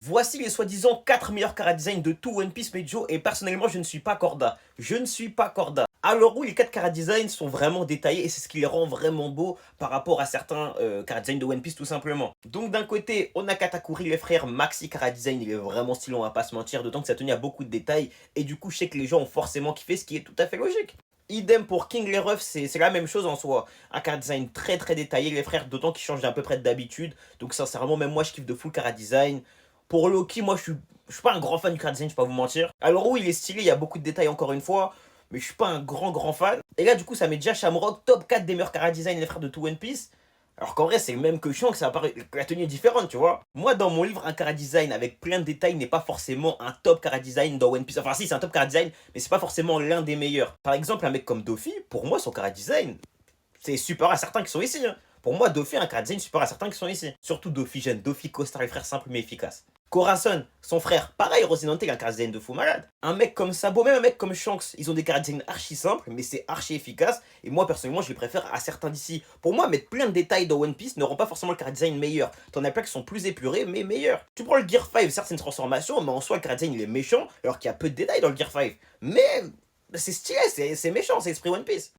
Voici les soi-disant 4 meilleurs chara design de tout One Piece Mejo et personnellement je ne suis pas Corda. Je ne suis pas Corda. Alors oui, les 4 chara design sont vraiment détaillés et c'est ce qui les rend vraiment beaux par rapport à certains chara design de One Piece tout simplement. Donc d'un côté, on a Katakuri, les frères, Maxi chara design, il est vraiment stylé, on va pas se mentir, d'autant que sa tenue a beaucoup de détails et du coup je sais que les gens ont forcément kiffé, ce qui est tout à fait logique. Idem pour King les refs, c'est la même chose en soi. Un chara design très détaillé les frères, d'autant qu'il change à peu près d'habitude. Donc sincèrement, même moi je kiffe de full chara design. Pour Loki, moi je suis pas un grand fan du chara design, je vais pas vous mentir. Alors oui, il est stylé, il y a beaucoup de détails encore une fois, mais je suis pas un grand fan. Et là du coup ça met déjà Shamrock top 4 des meilleurs chara design les frères de tout One Piece. Alors qu'en vrai c'est le même que Shanks, ça apparaît, la tenue est différente, tu vois. Moi dans mon livre, un chara design avec plein de détails n'est pas forcément un top chara design dans One Piece. Enfin si, c'est un top chara design, mais c'est pas forcément l'un des meilleurs. Par exemple, un mec comme Doffy, pour moi son chara design, c'est supérieur à certains qui sont ici, hein. Pour moi, Doffy a un chara design supérieur à certains qui sont ici. Surtout Doffy jeune, Doffy costard, les frères simples mais efficaces. Corazon, son frère, pareil, Rosinante, il a un chara design de fou malade. Un mec comme Sabo, même un mec comme Shanks, ils ont des chara design archi simples, mais c'est archi efficace. Et moi, personnellement, je les préfère à certains d'ici. Pour moi, mettre plein de détails dans One Piece ne rend pas forcément le chara design meilleur. T'en as plein qui sont plus épurés, mais meilleurs. Tu prends le Gear 5, certes, c'est une transformation, mais en soi, le chara design, il est méchant, alors qu'il y a peu de détails dans le Gear 5. Mais c'est stylé, c'est méchant, c'est esprit One Piece.